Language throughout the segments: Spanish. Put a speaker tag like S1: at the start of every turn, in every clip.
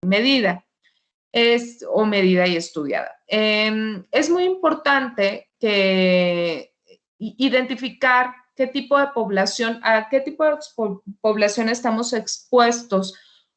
S1: medida o medida y estudiada. Es muy importante que identificar qué tipo de población, a qué tipo de población estamos expuestos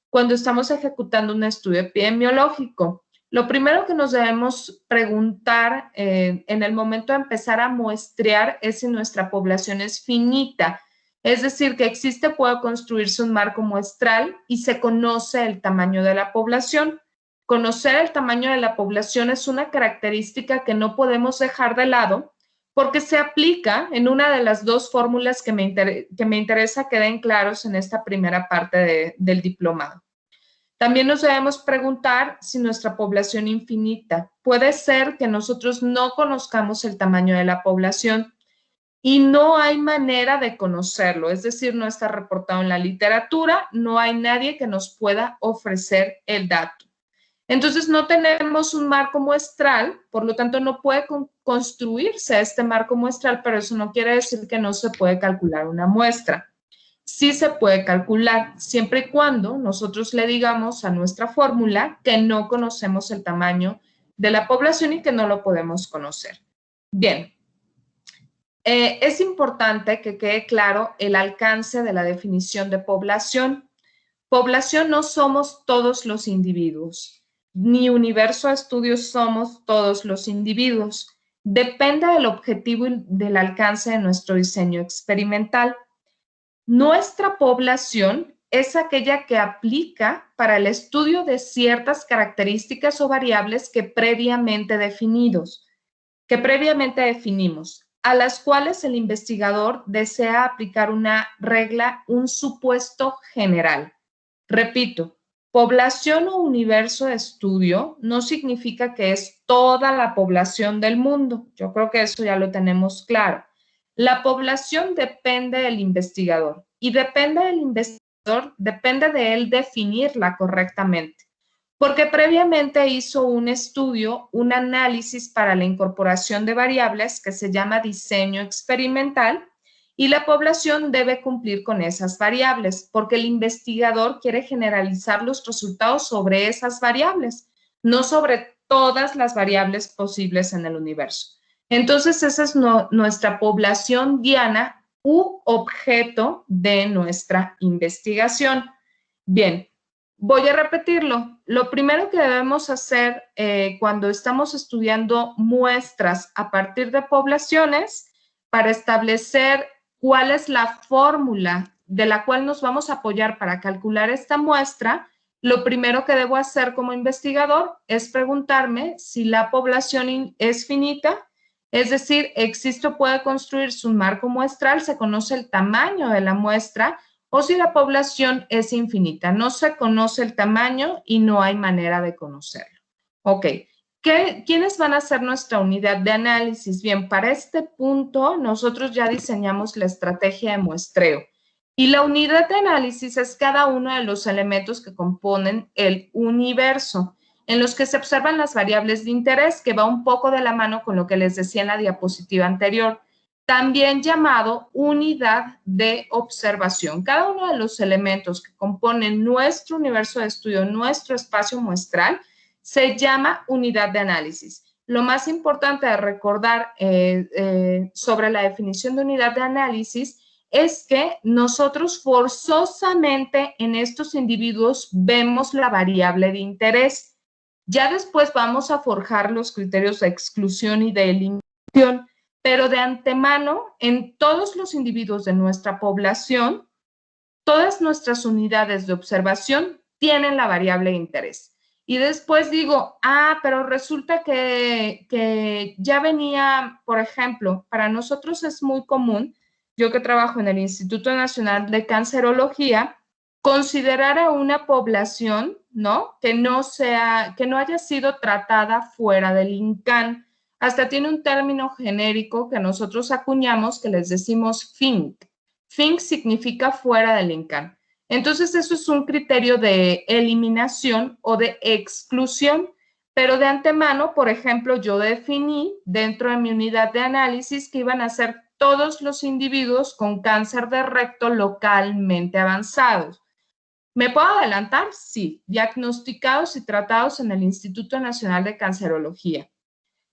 S1: cuando estamos ejecutando un estudio epidemiológico. Lo primero que nos debemos preguntar en el momento de empezar a muestrear es si nuestra población es finita, es decir, que existe, puede construirse un marco muestral y se conoce el tamaño de la población. Conocer el tamaño de la población es una característica que no podemos dejar de lado porque se aplica en una de las dos fórmulas que me interesa queden claros en esta primera parte del diplomado. También nos debemos preguntar si nuestra población infinita. Puede ser que nosotros no conozcamos el tamaño de la población y no hay manera de conocerlo, es decir, no está reportado en la literatura, no hay nadie que nos pueda ofrecer el dato. Entonces, no tenemos un marco muestral, por lo tanto, no puede construirse este marco muestral, pero eso no quiere decir que no se puede calcular una muestra. Sí se puede calcular, siempre y cuando nosotros le digamos a nuestra fórmula que no conocemos el tamaño de la población y que no lo podemos conocer. Bien, es importante que quede claro el alcance de la definición de población. Población no somos todos los individuos, ni universo de estudios somos todos los individuos. Depende del objetivo y del alcance de nuestro diseño experimental. Nuestra población es aquella que aplica para el estudio de ciertas características o variables que previamente definimos, a las cuales el investigador desea aplicar una regla, un supuesto general. Repito, población o universo de estudio no significa que es toda la población del mundo. Yo creo que eso ya lo tenemos claro. La población depende del investigador y depende de él definirla correctamente, porque previamente hizo un estudio, un análisis para la incorporación de variables que se llama diseño experimental y la población debe cumplir con esas variables porque el investigador quiere generalizar los resultados sobre esas variables, no sobre todas las variables posibles en el universo. Entonces, esa es nuestra población diana u objeto de nuestra investigación. Bien, voy a repetirlo. Lo primero que debemos hacer cuando estamos estudiando muestras a partir de poblaciones para establecer cuál es la fórmula de la cual nos vamos a apoyar para calcular esta muestra, lo primero que debo hacer como investigador es preguntarme si la población es finita, es decir, existe o puede construirse un marco muestral, se conoce el tamaño de la muestra, o si la población es infinita, no se conoce el tamaño y no hay manera de conocerlo. Ok, ¿quiénes van a ser nuestra unidad de análisis? Bien, para este punto nosotros ya diseñamos la estrategia de muestreo y la unidad de análisis es cada uno de los elementos que componen el universo, en los que se observan las variables de interés, que va un poco de la mano con lo que les decía en la diapositiva anterior, también llamado unidad de observación. Cada uno de los elementos que componen nuestro universo de estudio, nuestro espacio muestral, se llama unidad de análisis. Lo más importante de recordar sobre la definición de unidad de análisis es que nosotros forzosamente en estos individuos vemos la variable de interés. Ya después vamos a forjar los criterios de exclusión y de eliminación, pero de antemano, en todos los individuos de nuestra población, todas nuestras unidades de observación tienen la variable de interés. Y después digo, pero resulta que ya venía, por ejemplo, para nosotros es muy común, yo que trabajo en el Instituto Nacional de Cancerología, considerar a una población, ¿no? Que no haya sido tratada fuera del INCAN. Hasta tiene un término genérico que nosotros acuñamos que les decimos FINC. FINC significa fuera del INCAN. Entonces, eso es un criterio de eliminación o de exclusión, pero de antemano, por ejemplo, yo definí dentro de mi unidad de análisis que iban a ser todos los individuos con cáncer de recto localmente avanzados. ¿Me puedo adelantar? Sí, diagnosticados y tratados en el Instituto Nacional de Cancerología.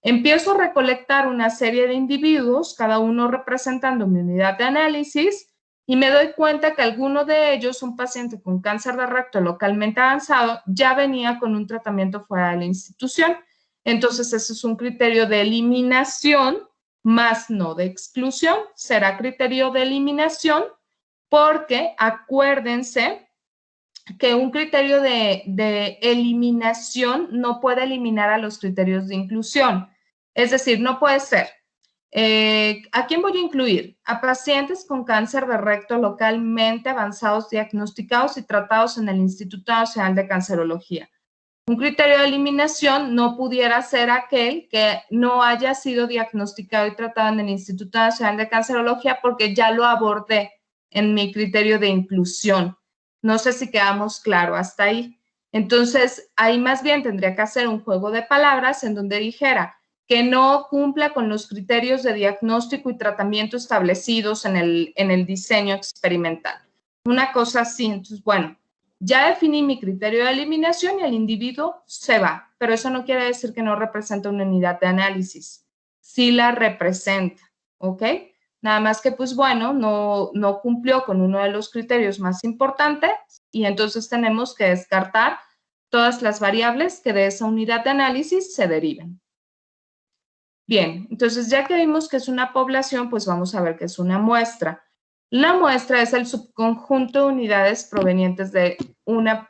S1: Empiezo a recolectar una serie de individuos, cada uno representando mi unidad de análisis, y me doy cuenta que alguno de ellos, un paciente con cáncer de recto localmente avanzado, ya venía con un tratamiento fuera de la institución. Entonces, ese es un criterio de eliminación, más no de exclusión. Será criterio de eliminación porque acuérdense que un criterio de eliminación no puede eliminar a los criterios de inclusión. Es decir, no puede ser. ¿A quién voy a incluir? A pacientes con cáncer de recto localmente avanzados, diagnosticados y tratados en el Instituto Nacional de Cancerología. Un criterio de eliminación no pudiera ser aquel que no haya sido diagnosticado y tratado en el Instituto Nacional de Cancerología porque ya lo abordé en mi criterio de inclusión. No sé si quedamos claro hasta ahí. Entonces, ahí más bien tendría que hacer un juego de palabras en donde dijera que no cumpla con los criterios de diagnóstico y tratamiento establecidos en el diseño experimental. Una cosa así. Entonces, bueno, ya definí mi criterio de eliminación y el individuo se va, pero eso no quiere decir que no representa una unidad de análisis. Sí la representa, ¿ok? Nada más que, pues bueno, no cumplió con uno de los criterios más importantes y entonces tenemos que descartar todas las variables que de esa unidad de análisis se deriven. Bien, entonces ya que vimos que es una población, pues vamos a ver qué es una muestra. La muestra es el subconjunto de unidades provenientes de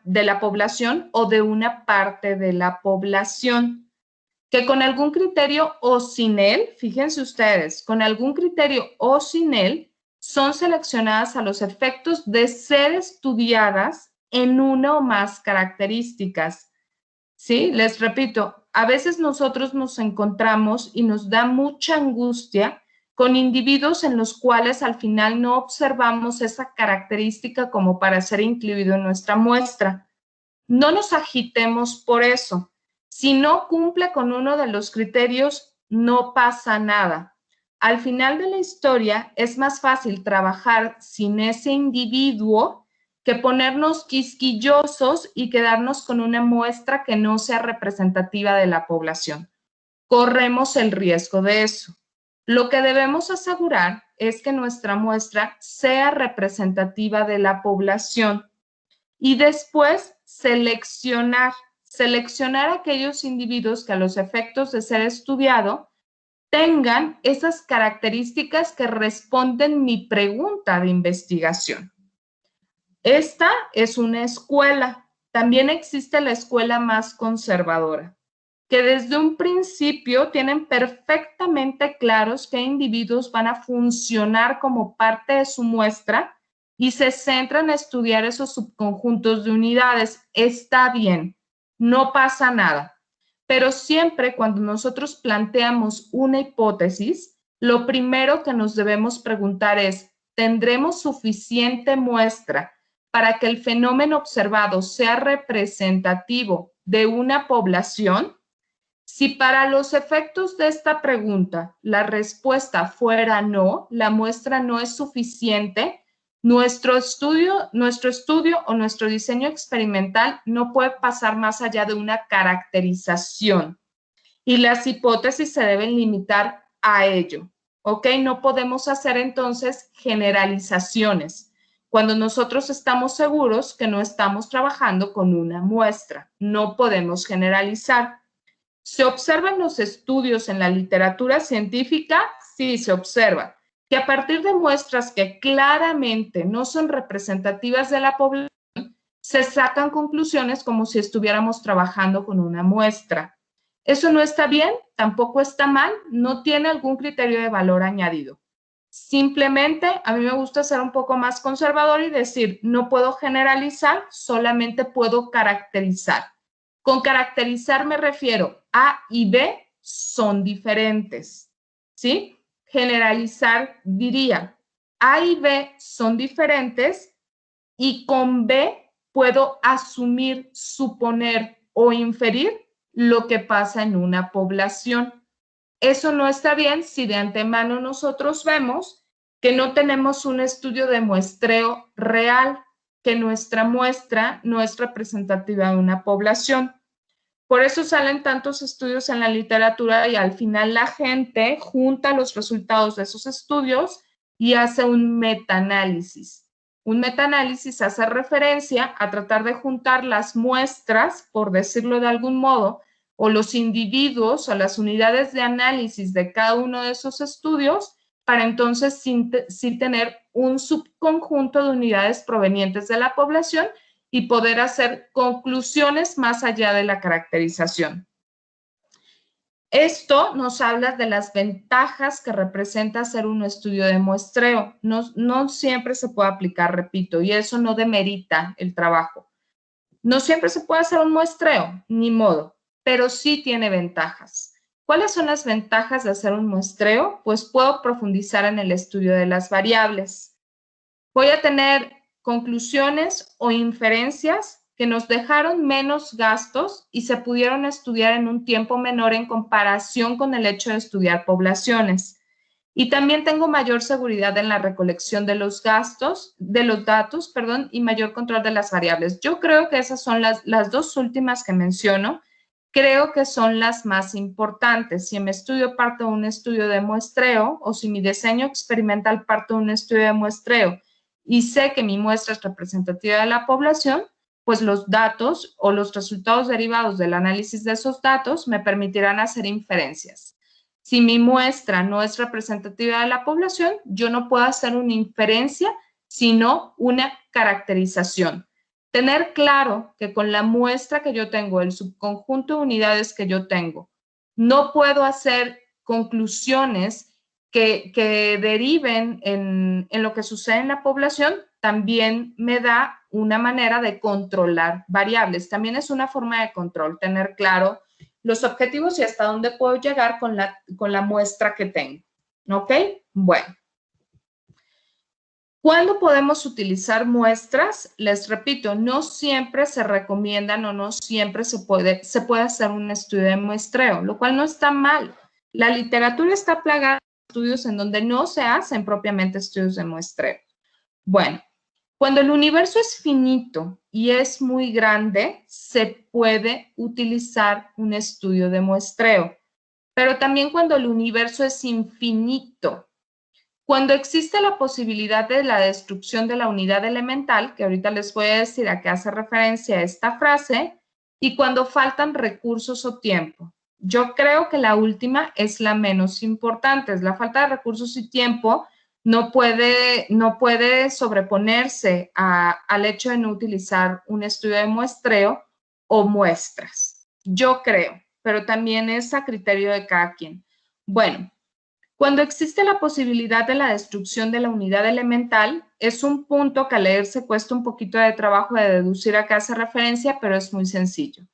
S1: la población o de una parte de la población, que con algún criterio o sin él, fíjense ustedes, con algún criterio o sin él, son seleccionadas a los efectos de ser estudiadas en una o más características. ¿Sí? Les repito, a veces nosotros nos encontramos y nos da mucha angustia con individuos en los cuales al final no observamos esa característica como para ser incluido en nuestra muestra. No nos agitemos por eso. Si no cumple con uno de los criterios, no pasa nada. Al final de la historia es más fácil trabajar sin ese individuo que ponernos quisquillosos y quedarnos con una muestra que no sea representativa de la población. Corremos el riesgo de eso. Lo que debemos asegurar es que nuestra muestra sea representativa de la población y después seleccionar aquellos individuos que a los efectos de ser estudiado tengan esas características que responden mi pregunta de investigación. Esta es una escuela. También existe la escuela más conservadora, que desde un principio tienen perfectamente claros qué individuos van a funcionar como parte de su muestra y se centran en estudiar esos subconjuntos de unidades. Está bien, no pasa nada. Pero siempre cuando nosotros planteamos una hipótesis, lo primero que nos debemos preguntar es, ¿tendremos suficiente muestra para que el fenómeno observado sea representativo de una población? Si para los efectos de esta pregunta la respuesta fuera no, la muestra no es suficiente, nuestro estudio o nuestro diseño experimental no puede pasar más allá de una caracterización y las hipótesis se deben limitar a ello, ¿ok? No podemos hacer entonces generalizaciones cuando nosotros estamos seguros que no estamos trabajando con una muestra. No podemos generalizar. ¿Se observan los estudios en la literatura científica? Sí, se observa que a partir de muestras que claramente no son representativas de la población, se sacan conclusiones como si estuviéramos trabajando con una muestra. Eso no está bien, tampoco está mal, no tiene algún criterio de valor añadido. Simplemente a mí me gusta ser un poco más conservador y decir, no puedo generalizar, solamente puedo caracterizar. Con caracterizar me refiero A y B son diferentes, ¿sí? Generalizar diría A y B son diferentes y con B puedo asumir, suponer o inferir lo que pasa en una población. Eso no está bien si de antemano nosotros vemos que no tenemos un estudio de muestreo real, que nuestra muestra no es representativa de una población. Por eso salen tantos estudios en la literatura y al final la gente junta los resultados de esos estudios y hace un metaanálisis. Un metaanálisis hace referencia a tratar de juntar las muestras, por decirlo de algún modo, o los individuos o las unidades de análisis de cada uno de esos estudios para entonces sí tener un subconjunto de unidades provenientes de la población y poder hacer conclusiones más allá de la caracterización. Esto nos habla de las ventajas que representa hacer un estudio de muestreo. No siempre se puede aplicar, repito, y eso no demerita el trabajo. No siempre se puede hacer un muestreo, ni modo, pero sí tiene ventajas. ¿Cuáles son las ventajas de hacer un muestreo? Pues puedo profundizar en el estudio de las variables. Voy a tener conclusiones o inferencias que nos dejaron menos gastos y se pudieron estudiar en un tiempo menor en comparación con el hecho de estudiar poblaciones. Y también tengo mayor seguridad en la recolección de los datos, y mayor control de las variables. Yo creo que esas son las dos últimas que menciono. Creo que son las más importantes. Si mi estudio parte de un estudio de muestreo o si mi diseño experimental parte de un estudio de muestreo y sé que mi muestra es representativa de la población, pues los datos o los resultados derivados del análisis de esos datos me permitirán hacer inferencias. Si mi muestra no es representativa de la población, yo no puedo hacer una inferencia, sino una caracterización. Tener claro que con la muestra que yo tengo, el subconjunto de unidades que yo tengo, no puedo hacer conclusiones que deriven en lo que sucede en la población, también me da una manera de controlar variables. También es una forma de control, tener claro los objetivos y hasta dónde puedo llegar con la muestra que tengo. ¿Ok? Bueno. ¿Cuándo podemos utilizar muestras? Les repito, no siempre se recomiendan o no siempre se puede hacer un estudio de muestreo, lo cual no está mal. La literatura está plagada de estudios en donde no se hacen propiamente estudios de muestreo. Bueno, cuando el universo es finito y es muy grande, se puede utilizar un estudio de muestreo, pero también cuando el universo es infinito. Cuando existe la posibilidad de la destrucción de la unidad elemental, que ahorita les voy a decir a qué hace referencia esta frase, y cuando faltan recursos o tiempo. Yo creo que la última es la menos importante, es la falta de recursos y tiempo no puede sobreponerse al hecho de no utilizar un estudio de muestreo o muestras. Yo creo, pero también es a criterio de cada quien. Bueno, cuando existe la posibilidad de la destrucción de la unidad elemental, es un punto que al leerse cuesta un poquito de trabajo de deducir a qué hace referencia, pero es muy sencillo.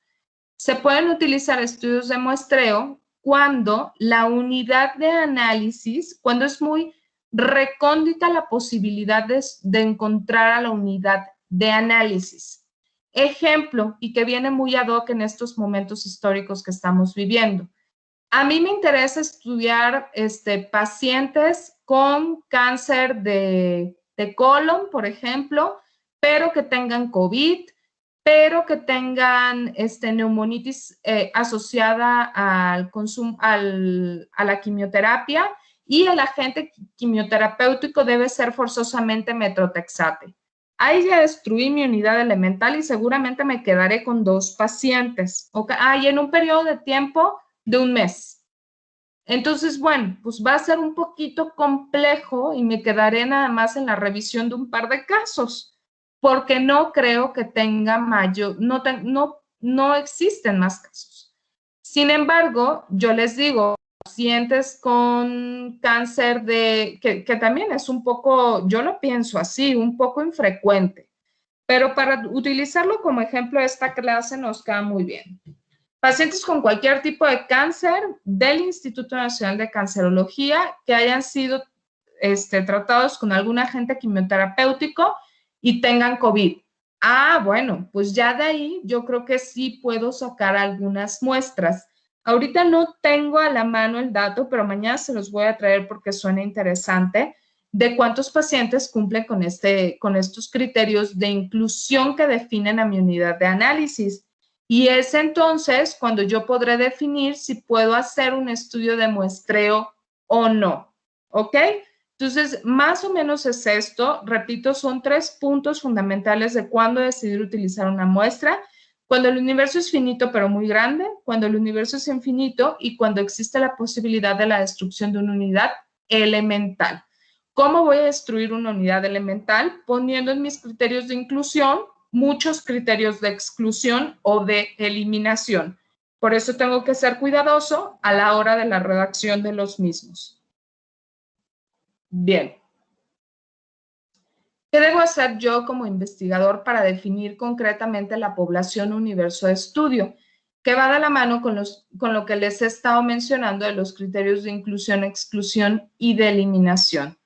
S1: Se pueden utilizar estudios de muestreo cuando la unidad de análisis, cuando es muy recóndita la posibilidad de encontrar a la unidad de análisis. Ejemplo, y que viene muy ad hoc en estos momentos históricos que estamos viviendo. A mí me interesa estudiar pacientes con cáncer de colon, por ejemplo, pero que tengan COVID, pero que tengan neumonitis asociada al consumo, a la quimioterapia, y el agente quimioterapéutico debe ser forzosamente metotrexate. Ahí ya destruí mi unidad elemental y seguramente me quedaré con 2 pacientes. Okay. Y en un periodo de tiempo de un mes. Entonces, bueno, pues va a ser un poquito complejo y me quedaré nada más en la revisión de un par de casos, porque no creo que tenga mayor, no existen más casos. Sin embargo, yo les digo, pacientes con cáncer que también es un poco, yo lo pienso así, un poco infrecuente, pero para utilizarlo como ejemplo, esta clase nos queda muy bien. Pacientes con cualquier tipo de cáncer del Instituto Nacional de Cancerología que hayan sido tratados con algún agente quimioterapéutico y tengan COVID. Bueno, pues ya de ahí yo creo que sí puedo sacar algunas muestras. Ahorita no tengo a la mano el dato, pero mañana se los voy a traer porque suena interesante. de cuántos pacientes cumplen con estos criterios de inclusión que definen a mi unidad de análisis. Y es entonces cuando yo podré definir si puedo hacer un estudio de muestreo o no, ¿ok? Entonces, más o menos es esto. Repito, son 3 puntos fundamentales de cuándo decidir utilizar una muestra. Cuando el universo es finito pero muy grande, cuando el universo es infinito y cuando existe la posibilidad de la destrucción de una unidad elemental. ¿Cómo voy a destruir una unidad elemental? Poniendo en mis criterios de inclusión muchos criterios de exclusión o de eliminación. Por eso tengo que ser cuidadoso a la hora de la redacción de los mismos. Bien. ¿Qué debo hacer yo como investigador para definir concretamente la población universo de estudio? Que va de la mano con lo que les he estado mencionando de los criterios de inclusión, exclusión y de eliminación.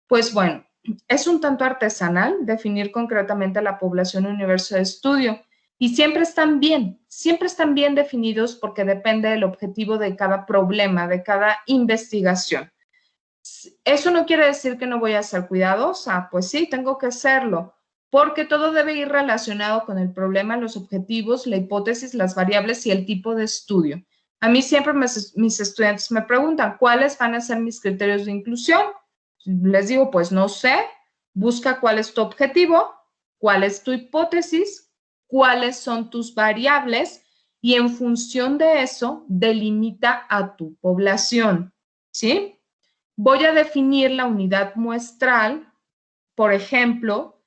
S1: Pues bueno, es un tanto artesanal definir concretamente la población universo de estudio y siempre están bien definidos porque depende del objetivo de cada problema, de cada investigación. Eso no quiere decir que no voy a ser cuidadosa, pues sí, tengo que serlo, porque todo debe ir relacionado con el problema, los objetivos, la hipótesis, las variables y el tipo de estudio. A mí siempre mis estudiantes me preguntan, ¿cuáles van a ser mis criterios de inclusión? Les digo, pues no sé, busca cuál es tu objetivo, cuál es tu hipótesis, cuáles son tus variables y en función de eso delimita a tu población, ¿sí? Voy a definir la unidad muestral, por ejemplo,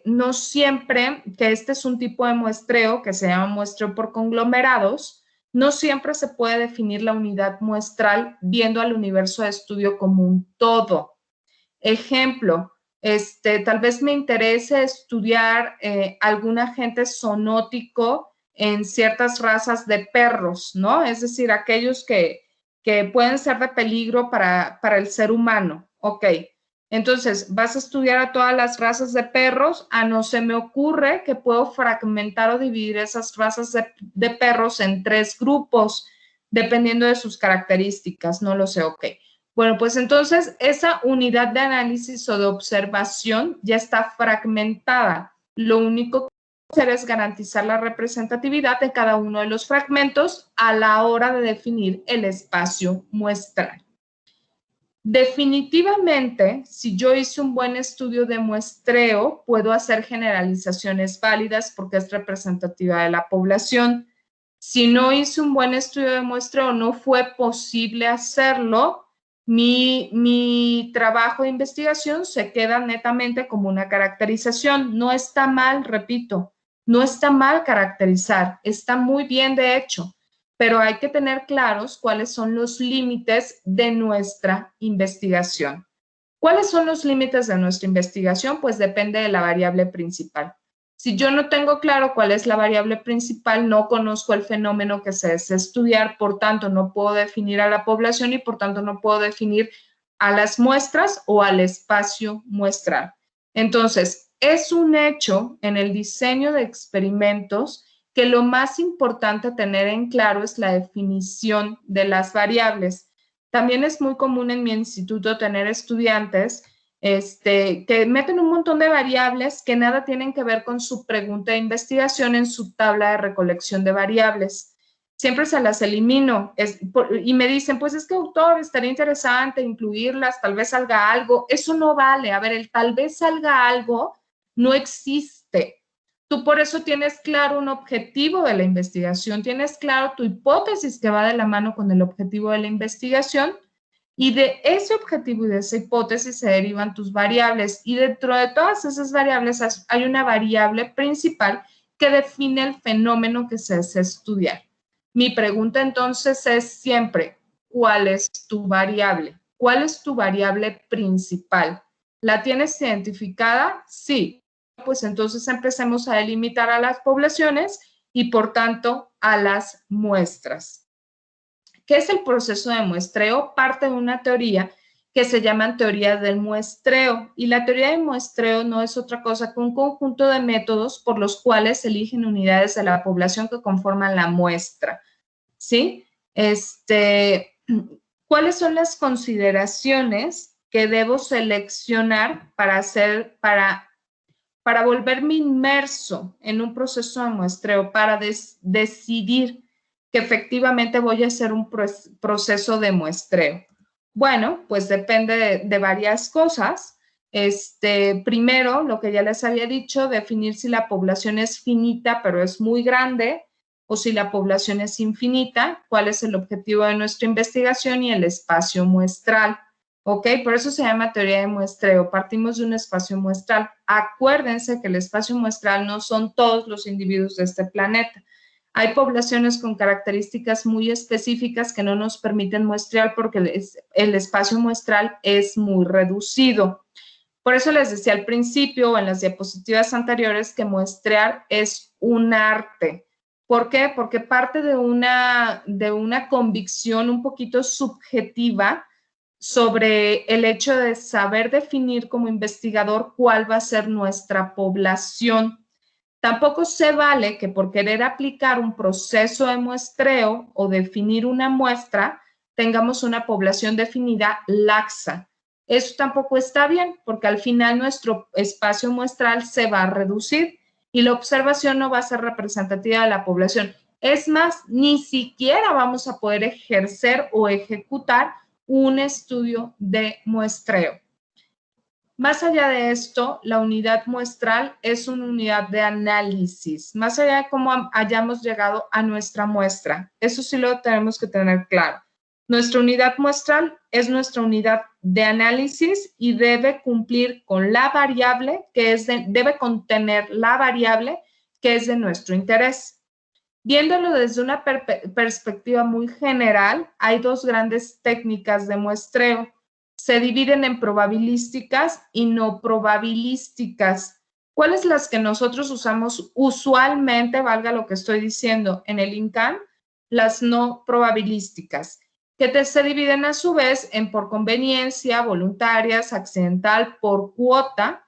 S1: no siempre, que este es un tipo de muestreo que se llama muestreo por conglomerados, no siempre se puede definir la unidad muestral viendo al universo de estudio como un todo. Ejemplo, tal vez me interese estudiar algún agente zoonótico en ciertas razas de perros, ¿no? Es decir, aquellos que pueden ser de peligro para el ser humano. Ok, entonces, ¿vas a estudiar a todas las razas de perros? No se me ocurre que puedo fragmentar o dividir esas razas de perros en 3 grupos, dependiendo de sus características, no lo sé, ok. Bueno, pues entonces esa unidad de análisis o de observación ya está fragmentada. Lo único que hacer es garantizar la representatividad de cada uno de los fragmentos a la hora de definir el espacio muestral. Definitivamente, si yo hice un buen estudio de muestreo, puedo hacer generalizaciones válidas porque es representativa de la población. Si no hice un buen estudio de muestreo, no fue posible hacerlo, mi trabajo de investigación se queda netamente como una caracterización. No está mal, repito, no está mal caracterizar, está muy bien de hecho, pero hay que tener claros cuáles son los límites de nuestra investigación. ¿Cuáles son los límites de nuestra investigación? Pues depende de la variable principal. Si yo no tengo claro cuál es la variable principal, no conozco el fenómeno que se desea estudiar, por tanto, no puedo definir a la población y por tanto no puedo definir a las muestras o al espacio muestral. Entonces, es un hecho en el diseño de experimentos que lo más importante tener en claro es la definición de las variables. También es muy común en mi instituto tener estudiantes que meten un montón de variables que nada tienen que ver con su pregunta de investigación en su tabla de recolección de variables. Siempre se las elimino y me dicen, pues es que autor, estaría interesante incluirlas, tal vez salga algo. Eso no vale. A ver, el tal vez salga algo no existe. Tú por eso tienes claro un objetivo de la investigación, tienes claro tu hipótesis que va de la mano con el objetivo de la investigación. Y de ese objetivo y de esa hipótesis se derivan tus variables. Y dentro de todas esas variables hay una variable principal que define el fenómeno que se desea estudiar. Mi pregunta entonces es siempre, ¿cuál es tu variable? ¿Cuál es tu variable principal? ¿La tienes identificada? Sí. Pues entonces empecemos a delimitar a las poblaciones y por tanto a las muestras. ¿Qué es el proceso de muestreo? Parte de una teoría que se llama teoría del muestreo. Y la teoría del muestreo no es otra cosa que un conjunto de métodos por los cuales se eligen unidades de la población que conforman la muestra. ¿Sí? ¿Cuáles son las consideraciones que debo seleccionar para volverme inmerso en un proceso de muestreo, para decidir que efectivamente voy a hacer un proceso de muestreo? Bueno, pues depende de varias cosas. Primero, lo que ya les había dicho, definir si la población es finita, pero es muy grande, o si la población es infinita, cuál es el objetivo de nuestra investigación y el espacio muestral. ¿Ok? Por eso se llama teoría de muestreo. Partimos de un espacio muestral. Acuérdense que el espacio muestral no son todos los individuos de este planeta. Hay poblaciones con características muy específicas que no nos permiten muestrear porque el espacio muestral es muy reducido. Por eso les decía al principio o en las diapositivas anteriores que muestrear es un arte. ¿Por qué? Porque parte de una convicción un poquito subjetiva sobre el hecho de saber definir como investigador cuál va a ser nuestra población. Tampoco se vale que por querer aplicar un proceso de muestreo o definir una muestra, tengamos una población definida laxa. Eso tampoco está bien, porque al final nuestro espacio muestral se va a reducir y la observación no va a ser representativa de la población. Es más, ni siquiera vamos a poder ejercer o ejecutar un estudio de muestreo. Más allá de esto, la unidad muestral es una unidad de análisis, más allá de cómo hayamos llegado a nuestra muestra. Eso sí lo tenemos que tener claro. Nuestra unidad muestral es nuestra unidad de análisis y debe cumplir con la variable debe contener la variable que es de nuestro interés. Viéndolo desde una perspectiva muy general, hay dos grandes técnicas de muestreo. Se dividen en probabilísticas y no probabilísticas. ¿Cuáles las que nosotros usamos usualmente, valga lo que estoy diciendo, en el INCAN? Las no probabilísticas, que se dividen a su vez en por conveniencia, voluntarias, accidental, por cuota,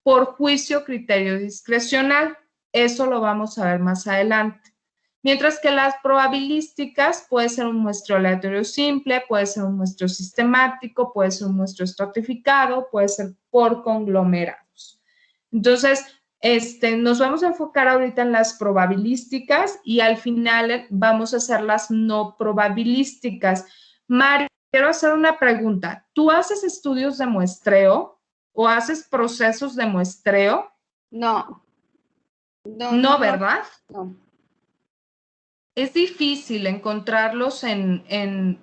S1: por juicio, criterio discrecional. Eso lo vamos a ver más adelante. Mientras que las probabilísticas puede ser un muestreo aleatorio simple, puede ser un muestreo sistemático, puede ser un muestreo estratificado, puede ser por conglomerados. Entonces, nos vamos a enfocar ahorita en las probabilísticas y al final vamos a hacer las no probabilísticas. Mari, quiero hacer una pregunta. ¿Tú haces estudios de muestreo o haces procesos de muestreo?
S2: No.
S1: No, ¿verdad?
S2: No.
S1: Es difícil encontrarlos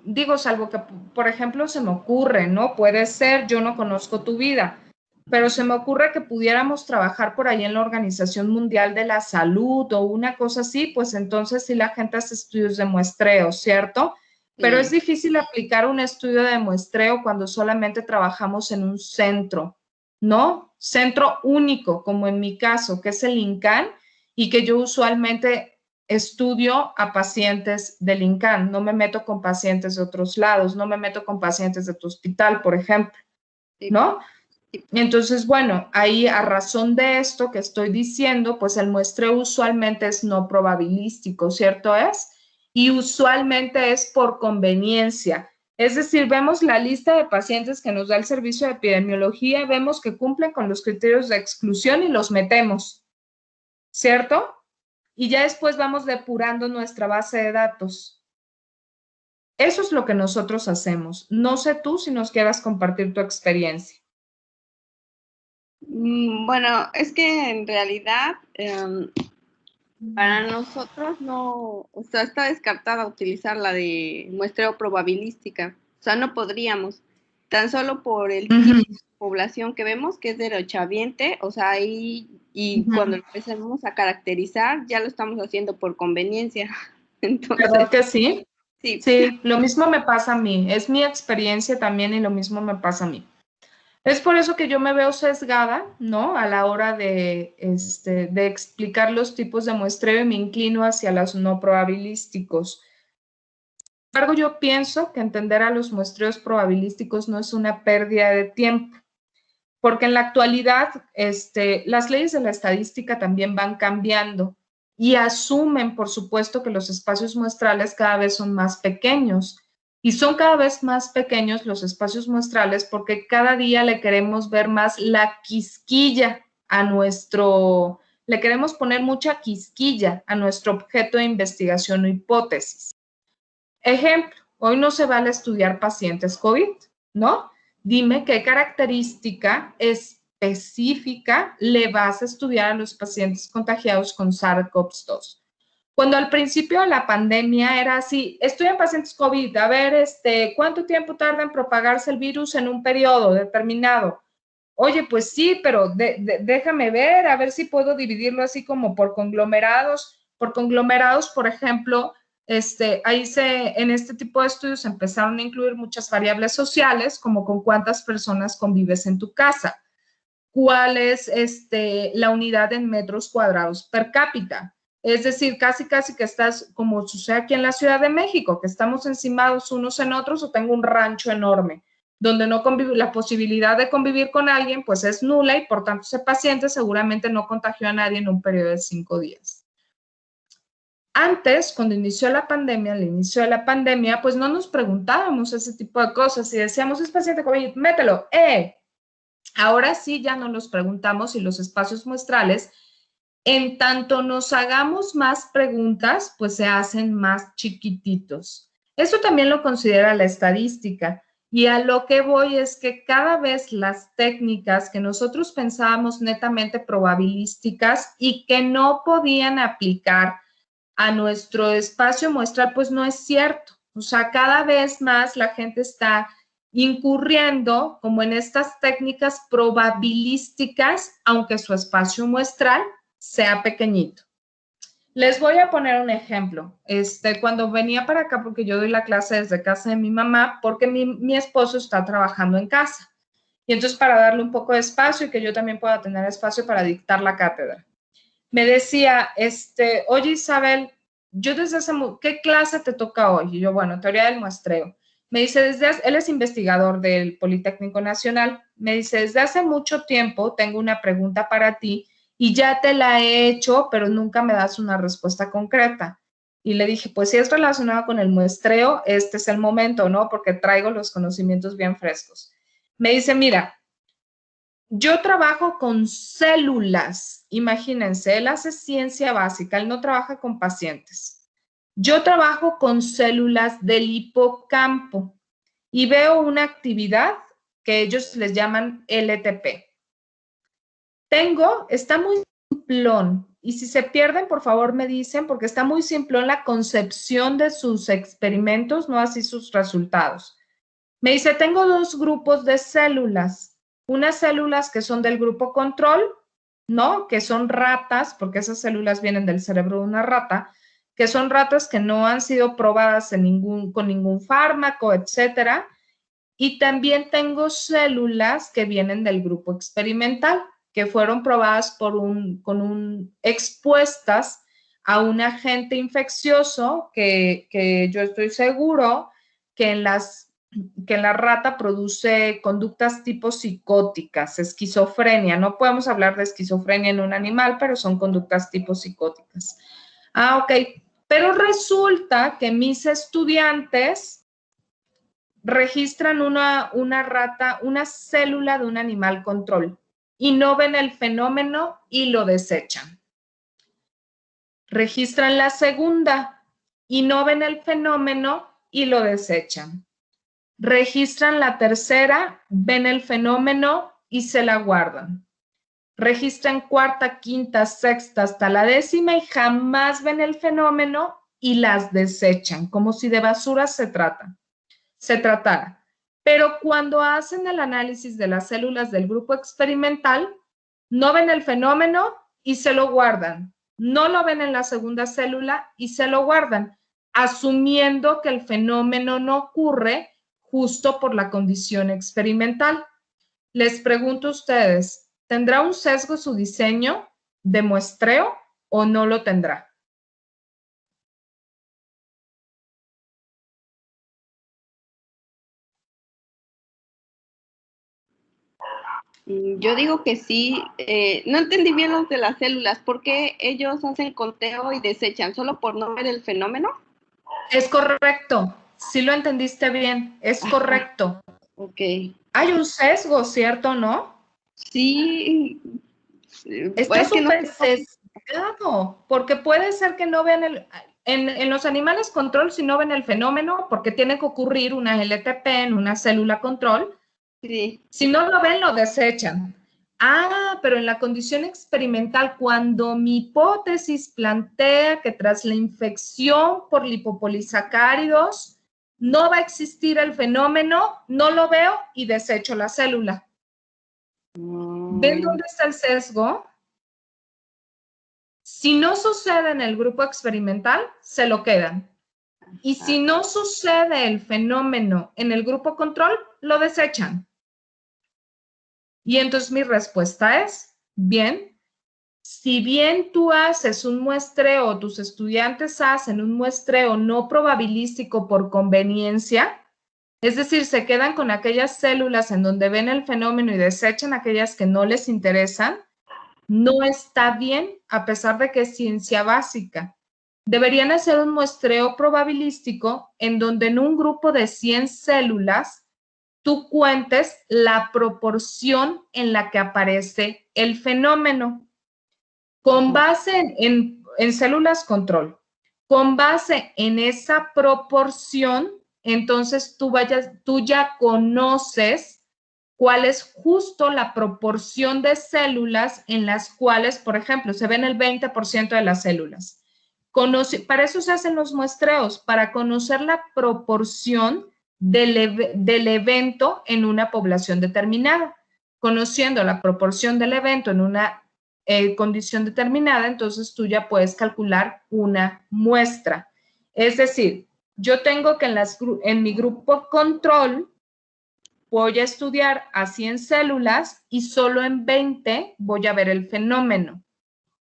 S1: digo, salvo que, por ejemplo, se me ocurre, ¿no? Puede ser, yo no conozco tu vida, pero se me ocurre que pudiéramos trabajar por ahí en la Organización Mundial de la Salud o una cosa así, pues entonces sí la gente hace estudios de muestreo, ¿cierto? Pero es difícil aplicar un estudio de muestreo cuando solamente trabajamos en un centro, ¿no? Centro único, como en mi caso, que es el INCAN, y que yo usualmente estudio a pacientes del INCAN, no me meto con pacientes de otros lados, no me meto con pacientes de tu hospital, por ejemplo, ¿no? Entonces, bueno, ahí a razón de esto que estoy diciendo, pues el muestreo usualmente es no probabilístico, ¿cierto es? Y usualmente es por conveniencia. Es decir, vemos la lista de pacientes que nos da el servicio de epidemiología, vemos que cumplen con los criterios de exclusión y los metemos, ¿cierto? Y ya después vamos depurando nuestra base de datos. Eso es lo que nosotros hacemos. No sé tú si nos quieras compartir tu experiencia.
S2: Bueno, es que en realidad para nosotros no, o sea, está descartada utilizar la de muestreo probabilística. O sea, no podríamos, tan solo por el tipo de población que vemos, que es derechohabiente, o sea, ahí, y cuando empecemos a caracterizar, ya lo estamos haciendo por conveniencia. Entonces,
S1: ¿verdad que sí?
S2: sí.
S1: Sí, lo mismo me pasa a mí. Es mi experiencia también y lo mismo me pasa a mí. Es por eso que yo me veo sesgada, ¿no? A la hora de explicar los tipos de muestreo y me inclino hacia los no probabilísticos. Sin embargo, yo pienso que entender a los muestreos probabilísticos no es una pérdida de tiempo, porque en la actualidad las leyes de la estadística también van cambiando y asumen, por supuesto, que los espacios muestrales cada vez son más pequeños Y son cada vez más pequeños los espacios muestrales porque cada día le queremos ver más la quisquilla a nuestro, le queremos poner mucha quisquilla a nuestro objeto de investigación o hipótesis. Ejemplo, hoy no se vale estudiar pacientes COVID, ¿no? Dime qué característica específica le vas a estudiar a los pacientes contagiados con SARS-CoV-2. Cuando al principio de la pandemia era así, estudian pacientes COVID, a ver, ¿cuánto tiempo tarda en propagarse el virus en un periodo determinado? Oye, pues sí, pero déjame ver, a ver si puedo dividirlo así como por conglomerados. Por conglomerados, por ejemplo, en este tipo de estudios empezaron a incluir muchas variables sociales, como con cuántas personas convives en tu casa, cuál es la unidad en metros cuadrados per cápita. Es decir, casi que estás, como sucede aquí en la Ciudad de México, que estamos encimados unos en otros, o tengo un rancho enorme, donde no convive, la posibilidad de convivir con alguien pues es nula y por tanto ese paciente seguramente no contagió a nadie en un periodo de 5 días. Antes, cuando inició la pandemia, al inicio de la pandemia, pues no nos preguntábamos ese tipo de cosas y decíamos, es paciente COVID, mételo, Ahora sí ya no los preguntamos y los espacios muestrales, en tanto nos hagamos más preguntas, pues se hacen más chiquititos. Eso también lo considera la estadística. Y a lo que voy es que cada vez las técnicas que nosotros pensábamos netamente probabilísticas y que no podían aplicar a nuestro espacio muestral, pues no es cierto. O sea, cada vez más la gente está incurriendo como en estas técnicas probabilísticas, aunque su espacio muestral sea pequeñito. Les voy a poner un ejemplo. Cuando venía para acá, porque yo doy la clase desde casa de mi mamá, porque mi esposo está trabajando en casa. Y entonces para darle un poco de espacio y que yo también pueda tener espacio para dictar la cátedra. Me decía, oye Isabel, yo desde hace, ¿qué clase te toca hoy? Y yo, bueno, teoría del muestreo. Me dice, él es investigador del Politécnico Nacional. Me dice, desde hace mucho tiempo tengo una pregunta para ti y ya te la he hecho, pero nunca me das una respuesta concreta. Y le dije, pues si es relacionado con el muestreo, este es el momento, ¿no? Porque traigo los conocimientos bien frescos. Me dice, mira, yo trabajo con células. Imagínense, él hace ciencia básica, él no trabaja con pacientes. Yo trabajo con células del hipocampo y veo una actividad que ellos les llaman LTP. Está muy simplón, y si se pierden, por favor me dicen, porque está muy simplón la concepción de sus experimentos, no así sus resultados. Me dice, tengo dos grupos de células, unas células que son del grupo control, ¿no? Que son ratas, porque esas células vienen del cerebro de una rata, que son ratas que no han sido probadas con ningún fármaco, etcétera. Y también tengo células que vienen del grupo experimental, que fueron probadas expuestas a un agente infeccioso que yo estoy seguro que en la rata produce conductas tipo psicóticas, esquizofrenia. No podemos hablar de esquizofrenia en un animal, pero son conductas tipo psicóticas. Ok. Pero resulta que mis estudiantes registran una célula de un animal control y no ven el fenómeno y lo desechan. Registran la segunda y no ven el fenómeno y lo desechan. Registran la tercera, ven el fenómeno y se la guardan. Registran cuarta, quinta, sexta hasta la décima y jamás ven el fenómeno y las desechan, como si de basura se tratara. Pero cuando hacen el análisis de las células del grupo experimental, no ven el fenómeno y se lo guardan. No lo ven en la segunda célula y se lo guardan, asumiendo que el fenómeno no ocurre justo por la condición experimental. Les pregunto a ustedes, ¿tendrá un sesgo su diseño de muestreo o no lo tendrá?
S2: Yo digo que sí. No entendí bien los de las células. ¿Por qué ellos hacen conteo y desechan? ¿Solo por no ver el fenómeno?
S1: Es correcto. sí lo entendiste bien, es correcto.
S2: Ok.
S1: Hay un sesgo, ¿cierto, no?
S2: Sí.
S1: Está
S2: Es que no
S1: súper
S2: sé.
S1: sesgado, porque puede ser que no vean en los animales control, si no ven el fenómeno, porque tiene que ocurrir una LTP en una célula control,
S2: Sí.
S1: si no lo ven, lo desechan. Ah, pero en la condición experimental, cuando mi hipótesis plantea que tras la infección por lipopolisacáridos no va a existir el fenómeno, no lo veo y desecho la célula. ¿Ven dónde está el sesgo? Si no sucede en el grupo experimental, se lo quedan. Y si no sucede el fenómeno en el grupo control, lo desechan. Y entonces mi respuesta es, bien, si bien tú haces un muestreo, tus estudiantes hacen un muestreo no probabilístico por conveniencia, es decir, se quedan con aquellas células en donde ven el fenómeno y desechan aquellas que no les interesan, no está bien, a pesar de que es ciencia básica. Deberían hacer un muestreo probabilístico en donde en un grupo de 100 células tú cuentes la proporción en la que aparece el fenómeno. Con base en células control, con base en esa proporción, entonces tú ya conoces cuál es justo la proporción de células en las cuales, por ejemplo, se ven el 20% de las células. Para eso se hacen los muestreos, para conocer la proporción del evento en una población determinada. Conociendo la proporción del evento en una condición determinada, entonces tú ya puedes calcular una muestra. Es decir, yo tengo que en mi grupo control voy a estudiar a 100 células y solo en 20 voy a ver el fenómeno.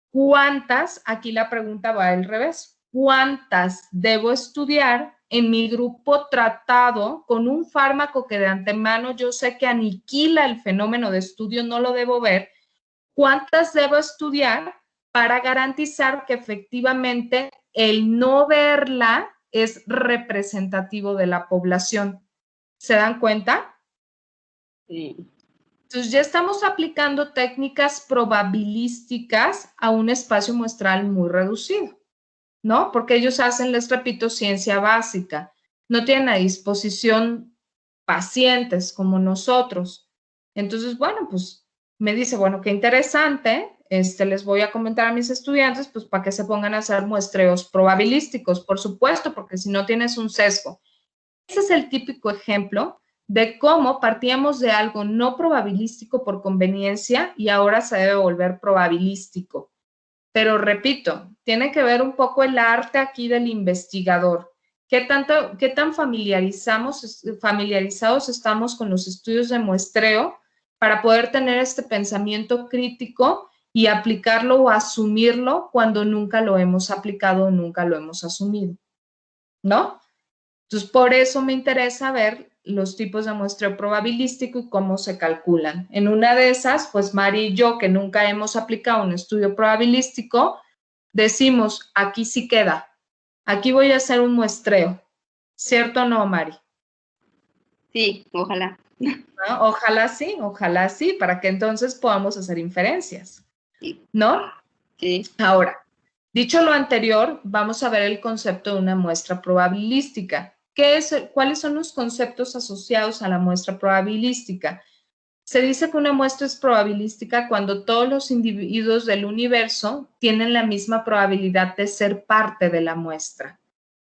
S1: ¿Cuántas? Aquí la pregunta va al revés. ¿Cuántas debo estudiar en mi grupo tratado con un fármaco que de antemano yo sé que aniquila el fenómeno de estudio, no lo debo ver? ¿Cuántas debo estudiar para garantizar que efectivamente el no verla es representativo de la población? ¿Se dan cuenta?
S2: Sí.
S1: Entonces ya estamos aplicando técnicas probabilísticas a un espacio muestral muy reducido, ¿no? Porque ellos hacen, les repito, ciencia básica. No tienen a disposición pacientes como nosotros. Entonces, bueno, pues me dice, bueno, qué interesante, les voy a comentar a mis estudiantes, pues para que se pongan a hacer muestreos probabilísticos, por supuesto, porque si no tienes un sesgo. Ese es el típico ejemplo de cómo partíamos de algo no probabilístico por conveniencia y ahora se debe volver probabilístico. Pero repito, tiene que ver un poco el arte aquí del investigador. ¿Qué tan familiarizados estamos con los estudios de muestreo para poder tener este pensamiento crítico y aplicarlo o asumirlo cuando nunca lo hemos aplicado o nunca lo hemos asumido? ¿No? Entonces, por eso me interesa ver los tipos de muestreo probabilístico y cómo se calculan. En una de esas, pues Mari y yo, que nunca hemos aplicado un estudio probabilístico, decimos, aquí sí queda, aquí voy a hacer un muestreo. ¿Cierto o no, Mari?
S2: Sí, ojalá.
S1: ¿No? Ojalá sí, para que entonces podamos hacer inferencias,
S2: Sí.
S1: ¿no?
S2: Sí.
S1: Ahora, dicho lo anterior, vamos a ver el concepto de una muestra probabilística. ¿Cuáles son los conceptos asociados a la muestra probabilística? Se dice que una muestra es probabilística cuando todos los individuos del universo tienen la misma probabilidad de ser parte de la muestra.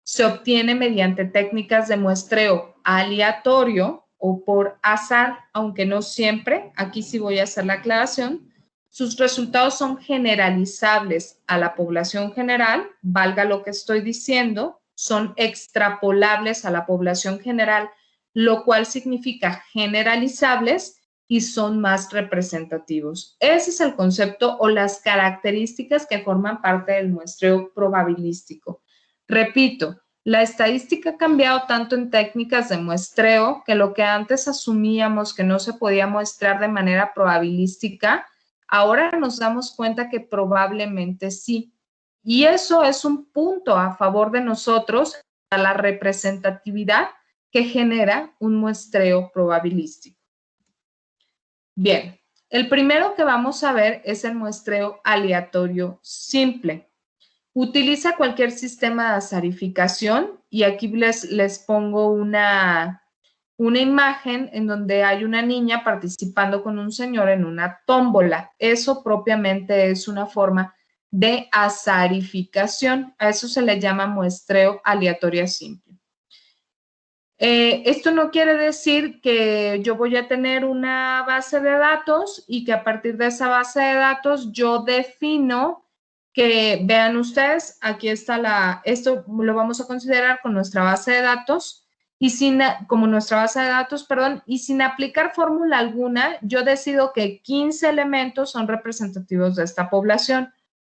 S1: Se obtiene mediante técnicas de muestreo aleatorio o por azar, aunque no siempre. Aquí sí voy a hacer la aclaración. Sus resultados son generalizables a la población general, valga lo que estoy diciendo, son extrapolables a la población general, lo cual significa generalizables y son más representativos. Ese es el concepto o las características que forman parte del muestreo probabilístico. Repito, la estadística ha cambiado tanto en técnicas de muestreo que lo que antes asumíamos que no se podía muestrar de manera probabilística, ahora nos damos cuenta que probablemente sí. Y eso es un punto a favor de nosotros la representatividad que genera un muestreo probabilístico. Bien, el primero que vamos a ver es el muestreo aleatorio simple. Utiliza cualquier sistema de azarificación y aquí les pongo una imagen en donde hay una niña participando con un señor en una tómbola. Eso propiamente es una forma de azarificación. A eso se le llama muestreo aleatorio simple. Esto no quiere decir que yo voy a tener una base de datos y que a partir de esa base de datos yo defino que, vean ustedes, aquí está esto lo vamos a considerar con nuestra base de datos y como nuestra base de datos, perdón, y sin aplicar fórmula alguna, yo decido que 15 elementos son representativos de esta población.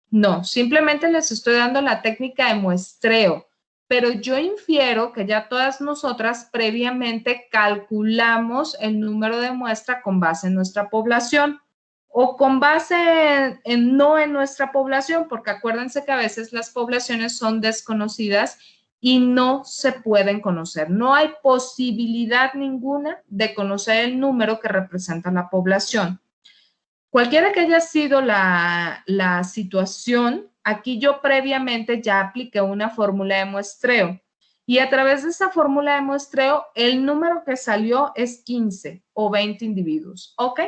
S1: No, simplemente les estoy dando la técnica de muestreo. Pero yo infiero que ya todas nosotras previamente calculamos el número de muestra con base en nuestra población o con base no en nuestra población, porque acuérdense que a veces las poblaciones son desconocidas y no se pueden conocer. No hay posibilidad ninguna de conocer el número que representa la población. Cualquiera que haya sido la situación, aquí yo previamente ya apliqué una fórmula de muestreo y a través de esa fórmula de muestreo el número que salió es 15 o 20 individuos, ¿ok?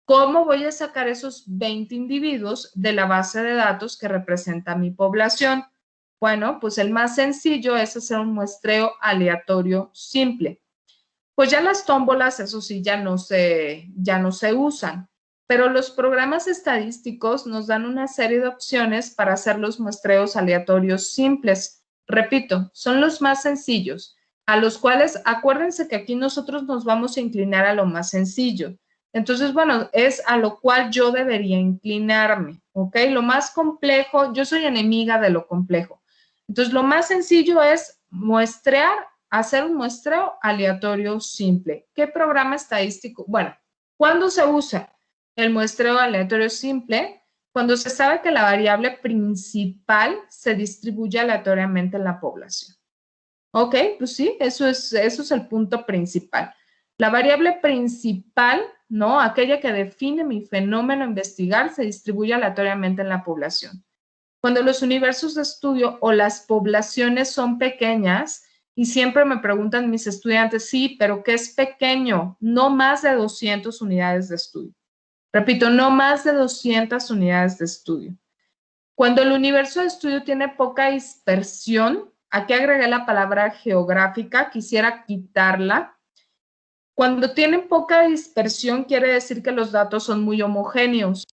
S1: ¿Cómo voy a sacar esos 20 individuos de la base de datos que representa mi población? Bueno, pues el más sencillo es hacer un muestreo aleatorio simple. Pues ya las tómbolas, eso sí, ya no se usan. Pero los programas estadísticos nos dan una serie de opciones para hacer los muestreos aleatorios simples. Repito, son los más sencillos, a los cuales acuérdense que aquí nosotros nos vamos a inclinar a lo más sencillo. Entonces, bueno, es a lo cual yo debería inclinarme, ¿ok? Lo más complejo, yo soy enemiga de lo complejo. Entonces, lo más sencillo es hacer un muestreo aleatorio simple. ¿Qué programa estadístico? Bueno, ¿cuándo se usa el muestreo aleatorio simple? Cuando se sabe que la variable principal se distribuye aleatoriamente en la población. Ok, pues sí, eso es el punto principal. La variable principal, ¿no? Aquella que define mi fenómeno a investigar, se distribuye aleatoriamente en la población. Cuando los universos de estudio o las poblaciones son pequeñas, y siempre me preguntan mis estudiantes, sí, pero ¿qué es pequeño? No más de 200 unidades de estudio. Repito, no más de 200 unidades de estudio. Cuando el universo de estudio tiene poca dispersión, aquí agregué la palabra geográfica, quisiera quitarla. Cuando tienen poca dispersión, quiere decir que los datos son muy homogéneos.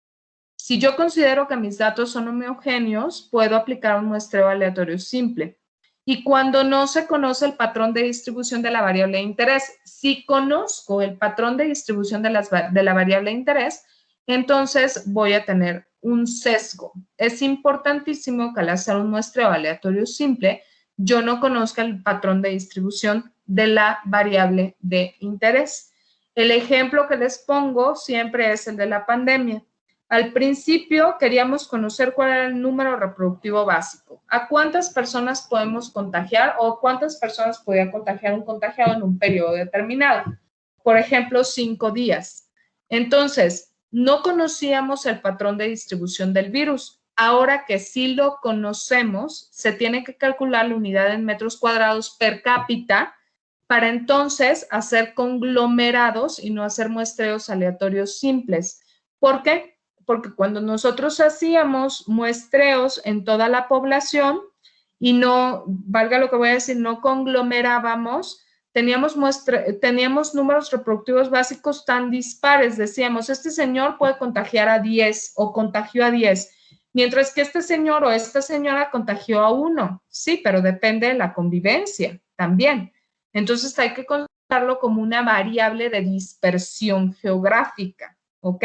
S1: Si yo considero que mis datos son homogéneos, puedo aplicar un muestreo aleatorio simple. Y cuando no se conoce el patrón de distribución de la variable de interés, si conozco el patrón de distribución de la variable de interés, entonces voy a tener un sesgo. Es importantísimo que al hacer un muestreo aleatorio simple, yo no conozca el patrón de distribución de la variable de interés. El ejemplo que les pongo siempre es el de la pandemia. Al principio queríamos conocer cuál era el número reproductivo básico. ¿A cuántas personas podemos contagiar o cuántas personas podía contagiar un contagiado en un periodo determinado? Por ejemplo, 5 días. Entonces, no conocíamos el patrón de distribución del virus. Ahora que sí lo conocemos, se tiene que calcular la unidad en metros cuadrados per cápita para entonces hacer conglomerados y no hacer muestreos aleatorios simples. ¿Por qué? Porque cuando nosotros hacíamos muestreos en toda la población y no, valga lo que voy a decir, no conglomerábamos, teníamos números reproductivos básicos tan dispares. Decíamos, este señor puede contagiar a 10 o contagió a 10, mientras que este señor o esta señora contagió a 1. Sí, pero depende de la convivencia también. Entonces hay que considerarlo como una variable de dispersión geográfica, ¿ok?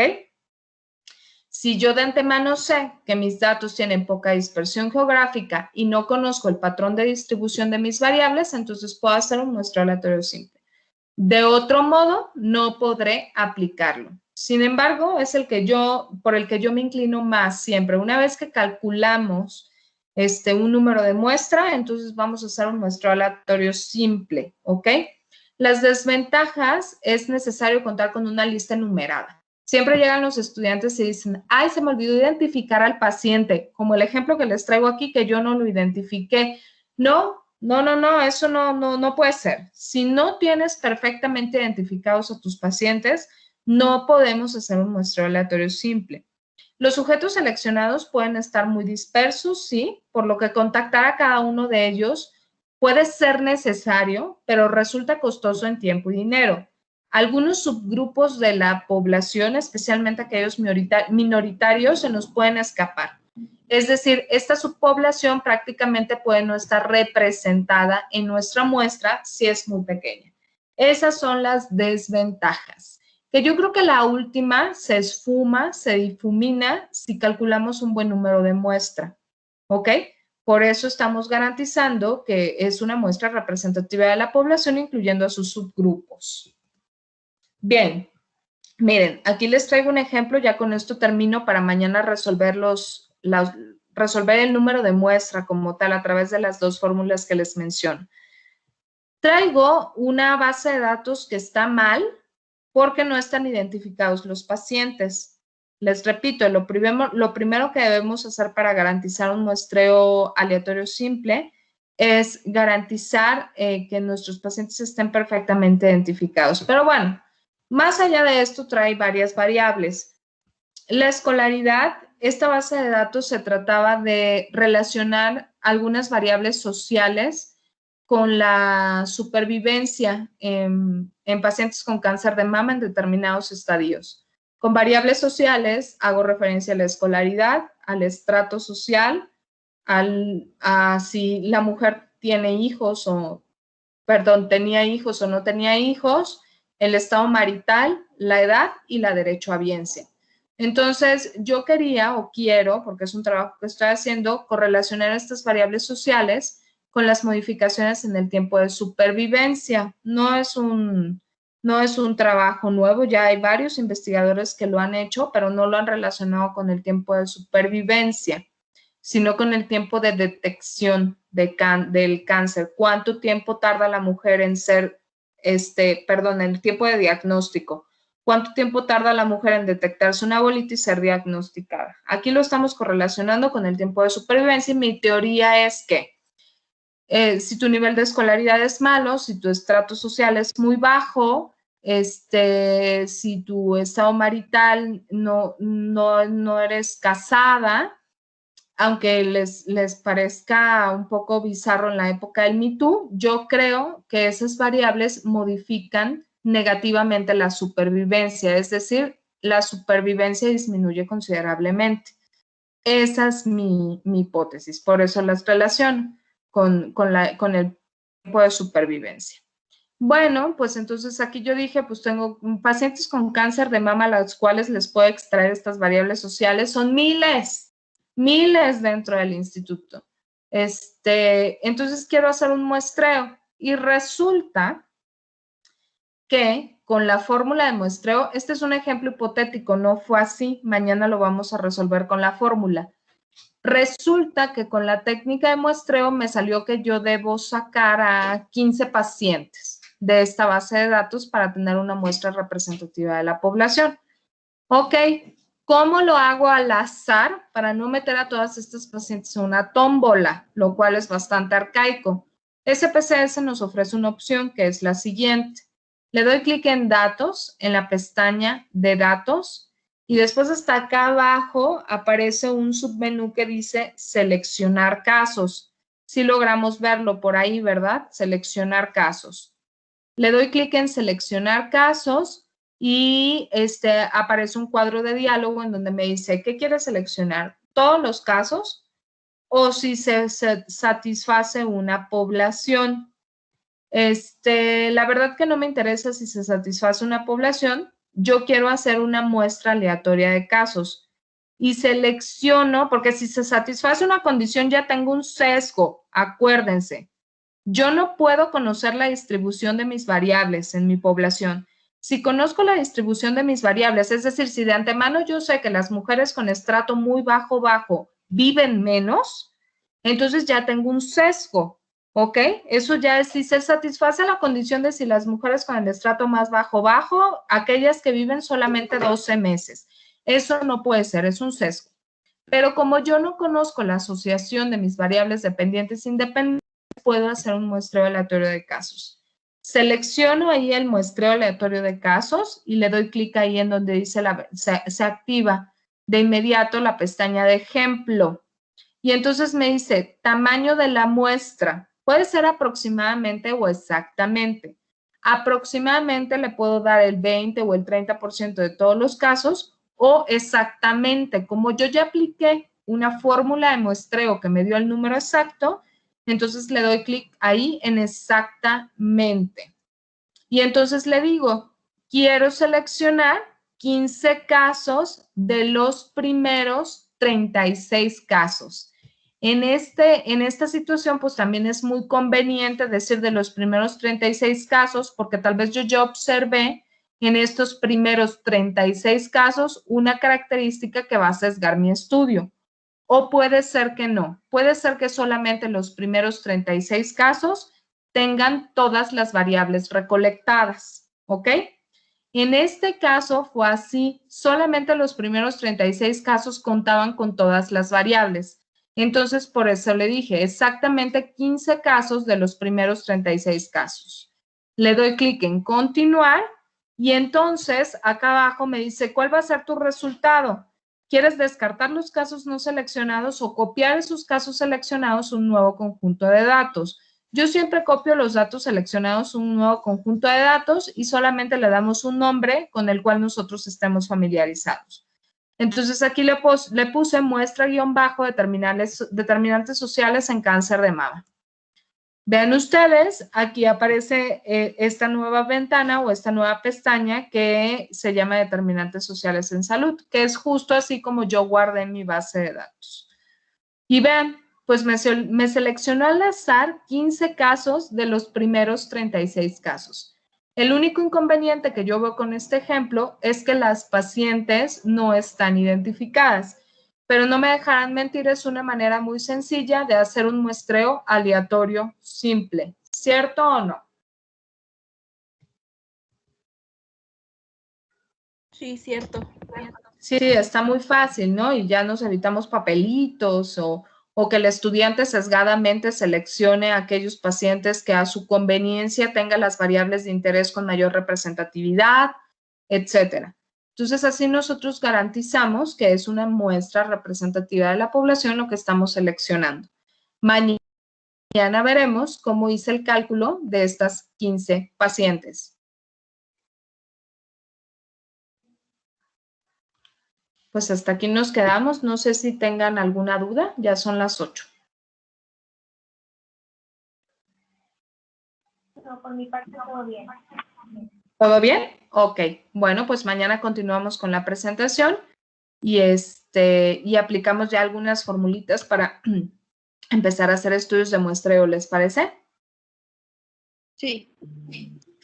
S1: Si yo de antemano sé que mis datos tienen poca dispersión geográfica y no conozco el patrón de distribución de mis variables, entonces puedo hacer un muestreo aleatorio simple. De otro modo, no podré aplicarlo. Sin embargo, es por el que yo me inclino más siempre. Una vez que calculamos un número de muestra, entonces vamos a hacer un muestreo aleatorio simple, ¿ok? Las desventajas es necesario contar con una lista enumerada. Siempre llegan los estudiantes y dicen, ay, se me olvidó identificar al paciente, como el ejemplo que les traigo aquí, que yo no lo identifiqué. No, eso no puede ser. Si no tienes perfectamente identificados a tus pacientes, no podemos hacer un muestreo aleatorio simple. Los sujetos seleccionados pueden estar muy dispersos, sí, por lo que contactar a cada uno de ellos puede ser necesario, pero resulta costoso en tiempo y dinero. Algunos subgrupos de la población, especialmente aquellos minoritarios, se nos pueden escapar. Es decir, esta subpoblación prácticamente puede no estar representada en nuestra muestra si es muy pequeña. Esas son las desventajas. Que yo creo que la última se esfuma, se difumina si calculamos un buen número de muestra, ¿ok? Por eso estamos garantizando que es una muestra representativa de la población, incluyendo a sus subgrupos. Bien, miren, aquí les traigo un ejemplo, ya con esto termino para mañana resolver resolver el número de muestra como tal a través de las dos fórmulas que les menciono. Traigo una base de datos que está mal, porque no están identificados los pacientes. Les repito, lo primero que debemos hacer para garantizar un muestreo aleatorio simple es garantizar que nuestros pacientes estén perfectamente identificados. Pero bueno, más allá de esto trae varias variables. La escolaridad, esta base de datos se trataba de relacionar algunas variables sociales con la supervivencia en pacientes con cáncer de mama en determinados estadios. Con variables sociales hago referencia a la escolaridad, al estrato social, a si la mujer tiene hijos tenía hijos o no tenía hijos, el estado marital, la edad y la derecho a biencia. Entonces, yo quería o quiero, porque es un trabajo que estoy haciendo, correlacionar estas variables sociales con las modificaciones en el tiempo de supervivencia. No es un trabajo nuevo, ya hay varios investigadores que lo han hecho, pero no lo han relacionado con el tiempo de supervivencia, sino con el tiempo de detección del cáncer. ¿Cuánto tiempo tarda la mujer en el tiempo de diagnóstico? ¿Cuánto tiempo tarda la mujer en detectarse una bolitis y ser diagnosticada? Aquí lo estamos correlacionando con el tiempo de supervivencia y mi teoría es que si tu nivel de escolaridad es malo, si tu estrato social es muy bajo, si tu estado marital no eres casada, aunque les parezca un poco bizarro en la época del Me Too, yo creo que esas variables modifican negativamente la supervivencia, es decir, la supervivencia disminuye considerablemente. Esa es mi hipótesis, por eso las relaciono con el tiempo de supervivencia. Bueno, pues entonces aquí yo dije, pues tengo pacientes con cáncer de mama a los cuales les puedo extraer estas variables sociales, son miles dentro del instituto. Entonces quiero hacer un muestreo y resulta que con la fórmula de muestreo, este es un ejemplo hipotético, no fue así, mañana lo vamos a resolver con la fórmula. Resulta que con la técnica de muestreo me salió que yo debo sacar a 15 pacientes de esta base de datos para tener una muestra representativa de la población. Ok, ¿cómo lo hago al azar para no meter a todas estas pacientes en una tómbola, lo cual es bastante arcaico? SPSS nos ofrece una opción que es la siguiente. Le doy clic en datos, en la pestaña de datos, y después hasta acá abajo aparece un submenú que dice seleccionar casos. Si logramos verlo por ahí, ¿verdad? Seleccionar casos. Le doy clic en seleccionar casos y aparece un cuadro de diálogo en donde me dice, ¿qué quiere seleccionar? ¿Todos los casos? O si se satisface una población. La verdad que no me interesa si se satisface una población. Yo quiero hacer una muestra aleatoria de casos y selecciono, porque si se satisface una condición ya tengo un sesgo, acuérdense. Yo no puedo conocer la distribución de mis variables en mi población. Si conozco la distribución de mis variables, es decir, si de antemano yo sé que las mujeres con estrato muy bajo viven menos, Entonces ya tengo un sesgo, ¿ok? Eso ya es si se satisface la condición de si las mujeres con el estrato más bajo, aquellas que viven solamente 12 meses. Eso no puede ser, es un sesgo. Pero como yo no conozco la asociación de mis variables dependientes e independientes, puedo hacer un muestreo aleatorio de casos. Selecciono ahí el muestreo aleatorio de casos y le doy clic ahí en donde dice se activa de inmediato la pestaña de ejemplo. Y entonces me dice tamaño de la muestra. Puede ser aproximadamente o exactamente. Aproximadamente le puedo dar el 20 o el 30% de todos los casos o exactamente. Como yo ya apliqué una fórmula de muestreo que me dio el número exacto, entonces le doy clic ahí en exactamente. Y entonces le digo, quiero seleccionar 15 casos de los primeros 36 casos. En esta situación, pues también es muy conveniente decir de los primeros 36 casos, porque tal vez yo ya observé en estos primeros 36 casos una característica que va a sesgar mi estudio. O puede ser que no. Puede ser que solamente los primeros 36 casos tengan todas las variables recolectadas, ¿ok? En este caso fue así, solamente los primeros 36 casos contaban con todas las variables. Entonces, por eso le dije, exactamente 15 casos de los primeros 36 casos. Le doy clic en continuar y entonces acá abajo me dice, ¿cuál va a ser tu resultado? ¿Quieres descartar los casos no seleccionados o copiar esos casos seleccionados un nuevo conjunto de datos? Yo siempre copio los datos seleccionados un nuevo conjunto de datos y solamente le damos un nombre con el cual nosotros estemos familiarizados. Entonces aquí le puse muestra guión bajo determinantes sociales en cáncer de mama. Vean ustedes, aquí aparece esta nueva ventana o esta nueva pestaña que se llama determinantes sociales en salud, que es justo así como yo guardé en mi base de datos. Y vean, pues me seleccionó al azar 15 casos de los primeros 36 casos. El único inconveniente que yo veo con este ejemplo es que las pacientes no están identificadas, pero no me dejarán mentir, es una manera muy sencilla de hacer un muestreo aleatorio simple, ¿cierto o no?
S2: Sí, cierto.
S1: Sí, está muy fácil, ¿no? Y ya nos evitamos papelitos o que el estudiante sesgadamente seleccione a aquellos pacientes que a su conveniencia tengan las variables de interés con mayor representatividad, etcétera. Entonces, así nosotros garantizamos que es una muestra representativa de la población lo que estamos seleccionando. Mañana veremos cómo hice el cálculo de estas 15 pacientes. Pues hasta aquí nos quedamos. No sé si tengan alguna duda. Ya son las 8.
S3: No, por mi parte todo bien.
S1: ¿Todo bien? Ok. Bueno, pues mañana continuamos con la presentación y aplicamos ya algunas formulitas para empezar a hacer estudios de muestreo. ¿Les parece?
S2: Sí.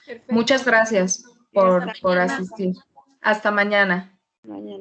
S1: Perfecto. Muchas gracias por asistir. Hasta mañana.
S2: Mañana.